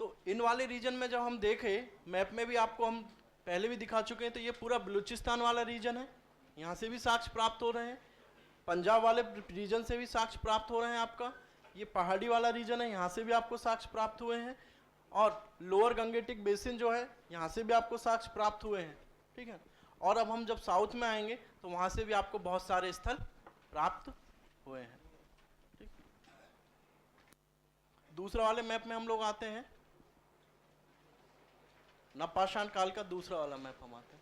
तो इन वाले रीजन में जब हम देखें, मैप में भी आपको हम पहले भी दिखा चुके हैं, तो ये पूरा बलूचिस्तान वाला रीजन है, यहाँ से भी साक्ष्य प्राप्त हो रहे हैं, पंजाब वाले रीजन से भी साक्ष्य प्राप्त हो रहे हैं आपका, ये पहाड़ी वाला रीजन है, यहाँ से भी आपको साक्ष्य प्राप्त हुए हैं, और लोअर गंगेटिक बेसिन जो है यहाँ से भी आपको साक्ष्य प्राप्त हुए हैं, ठीक है। और अब हम जब साउथ में आएंगे तो वहाँ से भी आपको बहुत सारे स्थल प्राप्त हुए हैं, ठीक। दूसरा वाले मैप में हम लोग आते हैं, नवपाषाण काल का दूसरा वाला मैप हम आते हैं।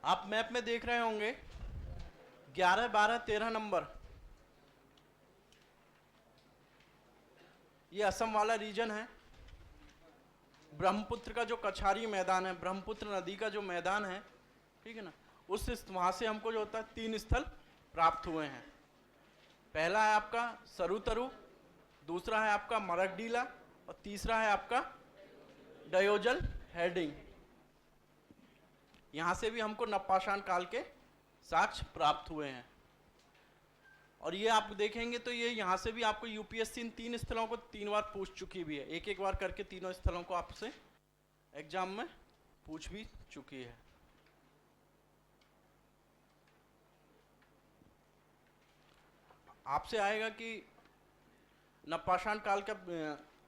आप मैप में देख रहे होंगे 11, 12, 13 नंबर, ये असम वाला रीजन है। ब्रह्मपुत्र का जो कछारी मैदान है, ब्रह्मपुत्र नदी का जो मैदान है, ठीक है ना, उस वहां से हमको जो होता है 3 स्थल प्राप्त हुए हैं। पहला है आपका सरुतरु, दूसरा है आपका मरकडीला और तीसरा है आपका डयोजल हेडिंग। यहां से भी हमको नवपाषाण काल के साक्ष्य प्राप्त हुए हैं। और ये आप देखेंगे तो ये यहाँ से भी आपको यूपीएससी इन 3 स्थलों को 3 बार पूछ चुकी भी है, एक एक बार करके तीनों स्थलों को आपसे एग्जाम में पूछ भी चुकी है। आपसे आएगा कि नवपाषाण काल का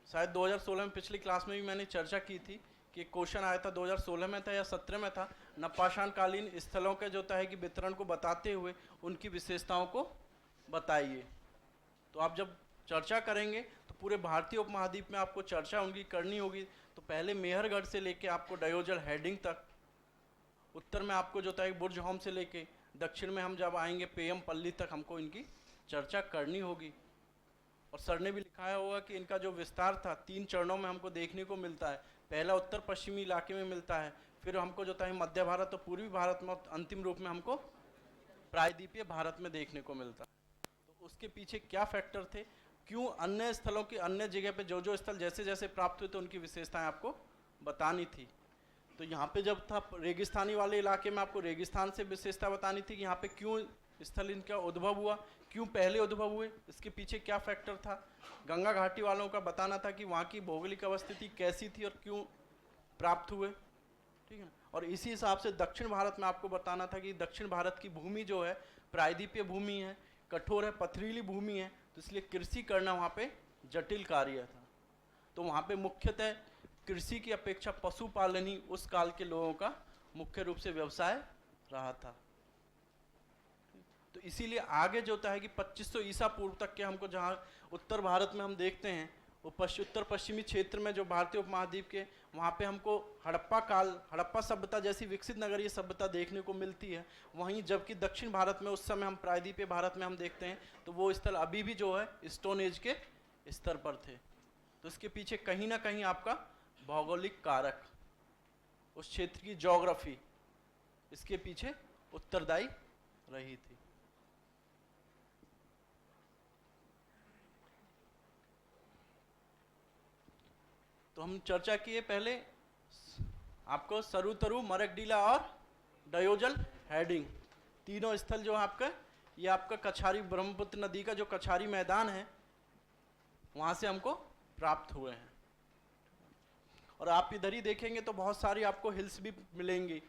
शायद 2016 में, पिछली क्लास में भी मैंने चर्चा की थी कि क्वेश्चन आया था 2016 में था या 17 में था, नवपाषाण कालीन स्थलों के जो होता है कि वितरण को बताते हुए उनकी विशेषताओं को बताइए। तो आप जब चर्चा करेंगे तो पूरे भारतीय उपमहाद्वीप में आपको चर्चा उनकी करनी होगी। तो पहले मेहरगढ़ से लेके आपको डयोजल हेडिंग तक, उत्तर में आपको जो होता है बुर्ज होम से लेके, दक्षिण में हम जब आएंगे पेयम पल्ली तक हमको इनकी चर्चा करनी होगी। और सर ने भी लिखाया होगा कि इनका जो विस्तार था 3 चरणों में हमको देखने को मिलता है। पहला उत्तर पश्चिमी इलाके में मिलता है, फिर हमको जो होता है मध्य भारत और पूर्वी भारत में, अंतिम रूप में हमको प्रायद्वीपीय भारत में देखने को मिलता है। तो उसके पीछे क्या फैक्टर थे, क्यों अन्य स्थलों की अन्य जगह पे जो जो स्थल जैसे जैसे प्राप्त हुए तो उनकी विशेषताएं आपको बतानी थी। तो यहाँ पे जब था रेगिस्तानी वाले इलाके में आपको रेगिस्तान से विशेषता बतानी थी कि यहाँ पे क्यों स्थल इनका उद्भव हुआ, क्यों पहले उद्भव हुए, इसके पीछे क्या फैक्टर था। गंगा घाटी वालों का बताना था कि वहाँ की भौगोलिक अवस्थिति कैसी थी और क्यों प्राप्त हुए, ठीक है। और इसी हिसाब से दक्षिण भारत में आपको बताना था कि दक्षिण भारत की भूमि जो है प्रायद्वीपीय भूमि है, कठोर है, पथरीली भूमि है, तो इसलिए कृषि करना वहाँ पे जटिल कार्य था। तो वहाँ पे मुख्यतः कृषि की अपेक्षा पशुपालन ही उस काल के लोगों का मुख्य रूप से व्यवसाय रहा था। तो इसीलिए आगे जो होता है कि 2500 ईसा पूर्व तक के हमको जहाँ उत्तर भारत में हम देखते हैं, वो उत्तर पश्चिमी क्षेत्र में जो भारतीय उपमहाद्वीप के, वहाँ पे हमको हड़प्पा सभ्यता जैसी विकसित नगरीय सभ्यता देखने को मिलती है। वहीं जबकि दक्षिण भारत में उस समय हम प्रायद्वीपीय भारत में हम देखते हैं तो वो स्थल अभी भी जो है स्टोन एज के स्तर पर थे। तो इसके पीछे कहीं ना कहीं आपका भौगोलिक कारक, उस क्षेत्र की ज्योग्राफी इसके पीछे उत्तरदायी रही थी। तो हम चर्चा किए पहले आपको सरुतरु, मरकडीला और डयोजल हेडिंग तीनों स्थल जो आपका, ये आपका कछारी ब्रह्मपुत्र नदी का जो कछारी मैदान है वहाँ से हमको प्राप्त हुए हैं। और आप इधर ही देखेंगे तो बहुत सारी आपको हिल्स भी मिलेंगी।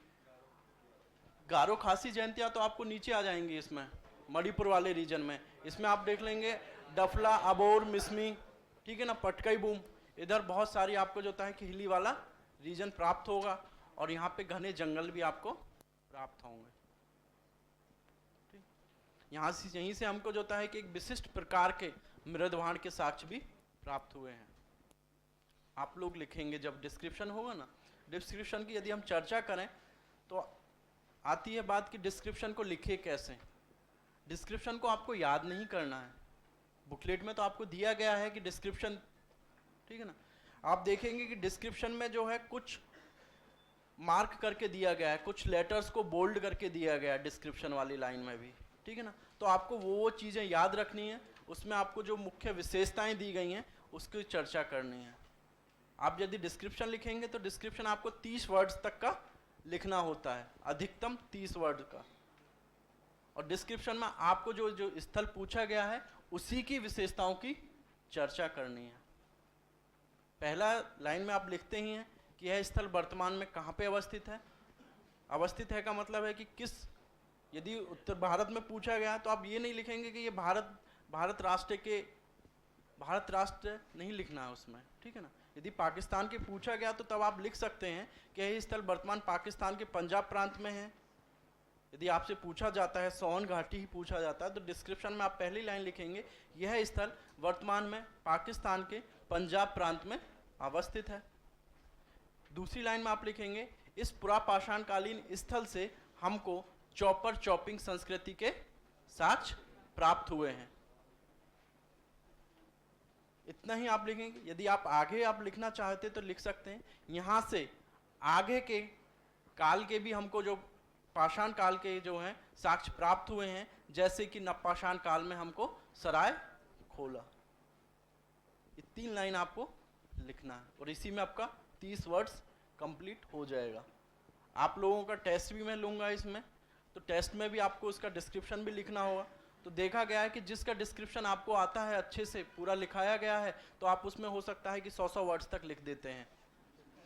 गारो खासी जयंतिया तो आपको नीचे आ जाएंगी इसमें, मणिपुर वाले रीजन में। इसमें आप देख लेंगे डफला, अबोर, मिसमी, ठीक है ना, पटकई बूम, इधर बहुत सारी आपको जो होता है कि हिली वाला रीजन प्राप्त होगा। और यहाँ पे घने जंगल भी आपको प्राप्त होंगे। यहाँ से यहीं से हमको जो होता है कि एक विशिष्ट प्रकार के मृदवाण के साक्ष्य भी प्राप्त हुए हैं। आप लोग लिखेंगे जब डिस्क्रिप्शन होगा ना, डिस्क्रिप्शन की यदि हम चर्चा करें तो आती है बात कि डिस्क्रिप्शन को लिखे कैसे। डिस्क्रिप्शन को आपको याद नहीं करना है, बुकलेट में तो आपको दिया गया है कि डिस्क्रिप्शन, ठीक है ना। आप देखेंगे कि डिस्क्रिप्शन में जो है कुछ मार्क करके दिया गया है, कुछ लेटर्स को बोल्ड करके दिया गया है डिस्क्रिप्शन वाली लाइन में भी, ठीक है ना। तो आपको वो चीज़ें याद रखनी है, उसमें आपको जो मुख्य विशेषताएं दी गई हैं उसकी चर्चा करनी है। आप यदि डिस्क्रिप्शन लिखेंगे तो डिस्क्रिप्शन आपको 30 वर्ड्स तक का लिखना होता है, अधिकतम 30 वर्ड का। और डिस्क्रिप्शन में आपको जो स्थल पूछा गया है उसी की विशेषताओं की चर्चा करनी है। पहला लाइन में आप लिखते ही हैं कि यह स्थल वर्तमान में कहाँ पे अवस्थित है। अवस्थित है का मतलब है कि किस, यदि उत्तर भारत में पूछा गया तो आप ये नहीं लिखेंगे कि ये भारत राष्ट्र नहीं लिखना है उसमें, ठीक है ना। यदि पाकिस्तान के पूछा गया तो तब आप लिख सकते हैं कि यह स्थल वर्तमान पाकिस्तान के पंजाब प्रांत में है। यदि आपसे पूछा जाता है सोन घाटी ही पूछा जाता है तो डिस्क्रिप्शन में आप पहली लाइन लिखेंगे यह स्थल वर्तमान में पाकिस्तान के पंजाब प्रांत में अवस्थित है। दूसरी लाइन में आप लिखेंगे इस पुरापाषाणकालीन स्थल से हमको चॉपर चॉपिंग संस्कृति के साक्ष्य प्राप्त हुए हैं। इतना ही आप लिखेंगे। यदि आप आगे आप लिखना चाहते तो लिख सकते हैं यहाँ से आगे के काल के भी हमको जो पाषाण काल के जो हैं साक्ष्य प्राप्त हुए हैं, जैसे कि नवपाषाण काल में हमको सराय खोला। ये 3 लाइन आपको लिखना है और इसी में आपका 30 वर्ड्स कंप्लीट हो जाएगा। आप लोगों का टेस्ट भी मैं लूँगा इसमें, तो टेस्ट में भी आपको इसका डिस्क्रिप्शन भी लिखना होगा। तो देखा गया है कि जिसका डिस्क्रिप्शन आपको आता है अच्छे से पूरा लिखाया गया है तो आप उसमें हो सकता है कि 100 वर्ड्स तक लिख देते हैं।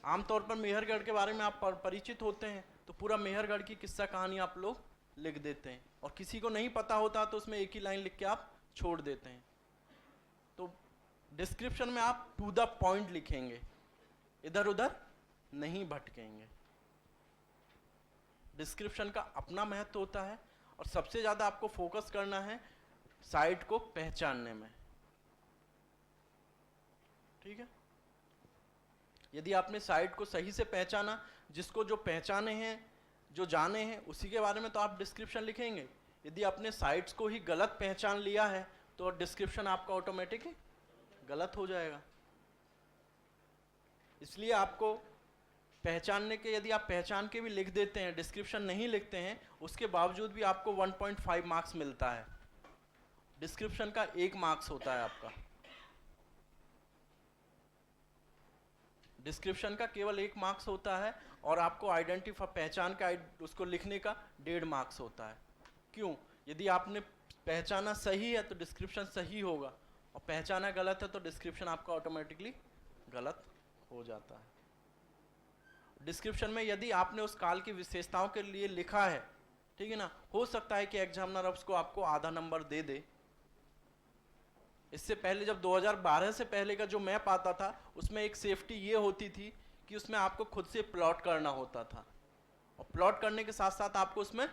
आमतौर पर मेहरगढ़ के बारे में आप परिचित होते हैं तो पूरा मेहरगढ़ की किस्सा कहानी आप लोग लिख देते हैं, और किसी को नहीं पता होता तो उसमें एक ही लाइन लिख के आप छोड़ देते हैं। तो डिस्क्रिप्शन में आप टू द पॉइंट लिखेंगे, इधर उधर नहीं भटकेंगे। डिस्क्रिप्शन का अपना महत्व होता है और सबसे ज़्यादा आपको फोकस करना है साइट को पहचानने में, ठीक है। यदि आपने साइट को सही से पहचाना, जिसको जो पहचाने हैं, जो जाने हैं, उसी के बारे में तो आप डिस्क्रिप्शन लिखेंगे। यदि आपने साइट्स को ही गलत पहचान लिया है तो डिस्क्रिप्शन आपका ऑटोमेटिक गलत हो जाएगा। इसलिए आपको पहचानने के, यदि आप पहचान के भी लिख देते हैं, डिस्क्रिप्शन नहीं लिखते हैं, उसके बावजूद भी आपको 1.5 मार्क्स मिलता है। डिस्क्रिप्शन का 1 मार्क्स होता है आपका, डिस्क्रिप्शन का केवल 1 मार्क्स होता है, और आपको आइडेंटिफाई, पहचान का उसको लिखने का 1.5 मार्क्स होता है। क्यों? यदि आपने पहचाना सही है तो डिस्क्रिप्शन सही होगा, और पहचाना गलत है तो डिस्क्रिप्शन आपका ऑटोमेटिकली गलत हो जाता है। डिस्क्रिप्शन में यदि आपने उस काल की विशेषताओं के लिए लिखा है, ठीक है ना, हो सकता है कि एग्जामिनर उसको आपको आधा नंबर दे दे, इससे पहले जब 2012 से पहले का जो मैप आता था उसमें एक सेफ्टी ये होती थी कि उसमें आपको खुद से प्लॉट करना होता था, और प्लॉट करने के साथ साथ आपको उसमें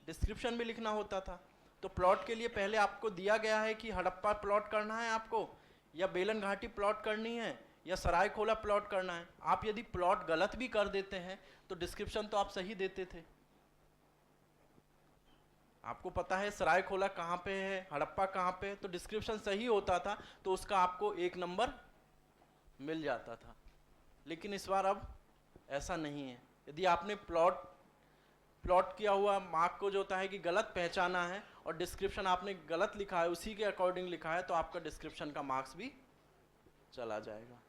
डिस्क्रिप्शन भी लिखना होता था। तो प्लॉट के लिए पहले आपको दिया गया है कि हड़प्पा प्लॉट करना है आपको, या बेलन घाटी प्लॉट करनी है, या सरायखोला प्लॉट करना है। आप यदि प्लॉट गलत भी कर देते हैं तो डिस्क्रिप्शन तो आप सही देते थे। आपको पता है सरायखोला कहाँ पे है, हड़प्पा कहाँ पे है, तो डिस्क्रिप्शन सही होता था तो उसका आपको 1 नंबर मिल जाता था। लेकिन इस बार अब ऐसा नहीं है। यदि आपने प्लॉट किया हुआ मार्क को जो होता है कि गलत पहचाना है और डिस्क्रिप्शन आपने गलत लिखा है, उसी के अकॉर्डिंग लिखा है, तो आपका डिस्क्रिप्शन का मार्क्स भी चला जाएगा।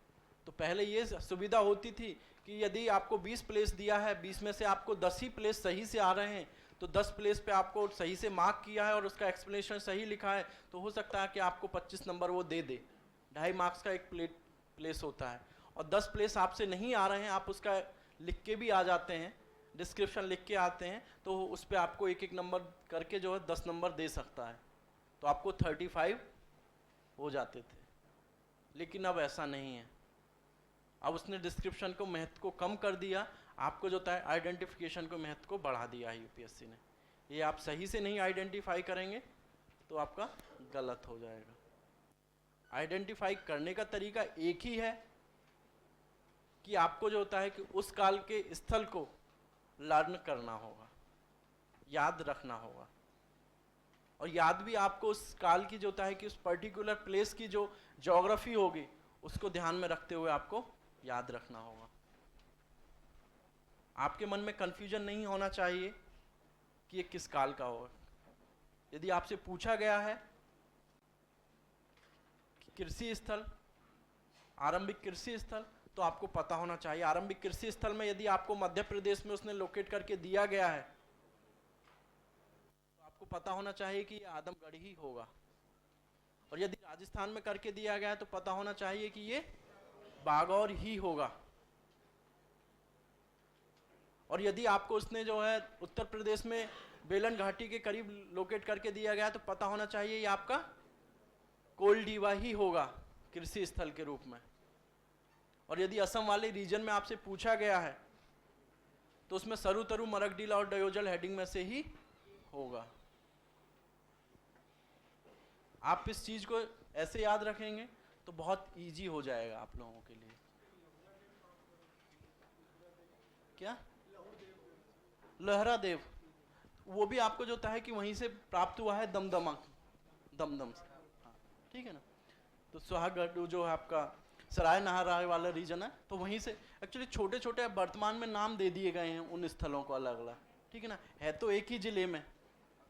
तो पहले ये सुविधा होती थी कि यदि आपको 20 प्लेस दिया है, 20 में से आपको 10 ही प्लेस सही से आ रहे हैं, तो 10 प्लेस पे आपको सही से मार्क किया है और उसका एक्सप्लेनेशन सही लिखा है, तो हो सकता है कि आपको 25 नंबर वो दे दे। 2.5 मार्क्स का एक प्लेस होता है। और 10 प्लेस आपसे नहीं आ रहे हैं, आप उसका लिख के भी आ जाते हैं, डिस्क्रिप्शन लिख के आते हैं, तो उस पर आपको 1-1 नंबर करके जो है 10 नंबर दे सकता है, तो आपको 35 हो जाते थे। लेकिन अब ऐसा नहीं है। अब उसने डिस्क्रिप्शन को महत्व को कम कर दिया, आपको जो होता है आइडेंटिफिकेशन को महत्व को बढ़ा दिया है यूपीएससी ने। ये आप सही से नहीं आइडेंटिफाई करेंगे तो आपका गलत हो जाएगा। आइडेंटिफाई करने का तरीका एक ही है कि आपको जो होता है कि उस काल के स्थल को लर्न करना होगा, याद रखना होगा, और याद भी आपको उस काल की जो होता है कि उस पर्टिकुलर प्लेस की जो ज्योग्राफी होगी उसको ध्यान में रखते हुए आपको याद रखना होगा। आपके मन में कंफ्यूजन नहीं होना चाहिए कि ये किस काल का होगा। यदि आपसे पूछा गया है कि कृषि स्थल, आरंभिक कृषि स्थल, तो आपको पता होना चाहिए। आरंभिक कृषि स्थल में यदि आपको मध्य प्रदेश में उसने लोकेट करके दिया गया है तो आपको पता होना चाहिए कि ये आदमगढ़ ही होगा। और यदि राजस्थान में करके दिया गया है तो पता होना चाहिए कि ये बागौर ही होगा। और यदि आपको उसने जो है उत्तर प्रदेश में बेलन घाटी के करीब लोकेट करके दिया गया है तो पता होना चाहिए ये आपका कोलडीवा ही होगा कृषि स्थल के रूप में। और यदि असम वाले रीजन में आपसे पूछा गया है तो उसमें सरुतरु, मरकडीला और डयोजल हेडिंग में से ही होगा। आप इस चीज को ऐसे याद रखेंगे तो बहुत इजी हो जाएगा आप लोगों के लिए। क्या लहरा देव, वो भी आपको जो होता है कि वहीं से प्राप्त हुआ है, दमदम से। हाँ ठीक है ना। तो सुहागढ़ जो है आपका सराय नहाराय वाला रीजन है, तो वहीं से एक्चुअली छोटे छोटे वर्तमान में नाम दे दिए गए हैं उन स्थलों को अलग अलग, ठीक है ना। है तो एक ही जिले में,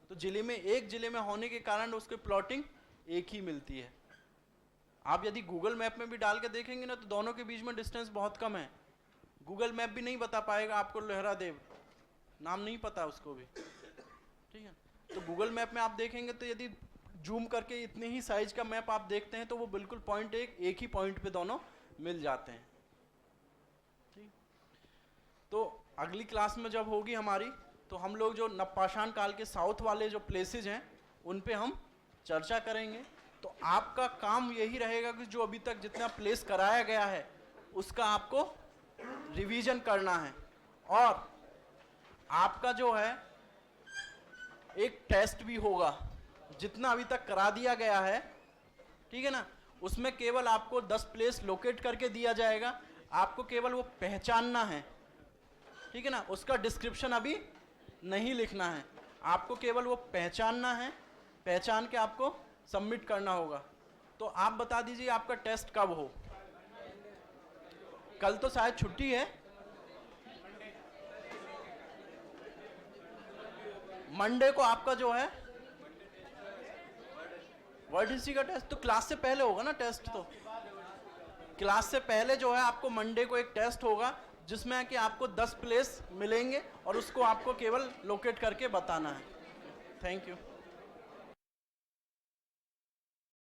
तो जिले में एक जिले में होने के कारण उसकी प्लॉटिंग एक ही मिलती है। आप यदि गूगल मैप में भी डाल के देखेंगे ना तो दोनों के बीच में डिस्टेंस बहुत कम है। गूगल मैप भी नहीं बता पाएगा आपको लहरा देव, नाम नहीं पता उसको भी, ठीक है। तो गूगल मैप में आप देखेंगे तो यदि जूम करके इतने ही साइज का मैप आप देखते हैं तो वो बिल्कुल पॉइंट एक ही पॉइंट पे दोनों मिल जाते हैं, ठीक। तो अगली क्लास में जब होगी हमारी तो हम लोग जो नवपाषाण काल के साउथ वाले जो प्लेसेज हैं उन पे हम चर्चा करेंगे। तो आपका काम यही रहेगा कि जो अभी तक जितना प्लेस कराया गया है उसका आपको रिवीजन करना है, और आपका जो है एक टेस्ट भी होगा जितना अभी तक करा दिया गया है, ठीक है ना। उसमें केवल आपको 10 प्लेस लोकेट करके दिया जाएगा, आपको केवल वो पहचानना है, ठीक है ना। उसका डिस्क्रिप्शन अभी नहीं लिखना है, आपको केवल वो पहचानना है, पहचान के आपको सबमिट करना होगा। तो आप बता दीजिए आपका टेस्ट कब हो। कल तो शायद छुट्टी है, मंडे को आपका जो है वर्ड हिस्ट्री का टेस्ट, तो क्लास से पहले होगा ना टेस्ट। तो क्लास से पहले जो है आपको मंडे को एक टेस्ट होगा जिसमें कि आपको 10 प्लेस मिलेंगे और उसको आपको केवल लोकेट करके बताना है। Thank you.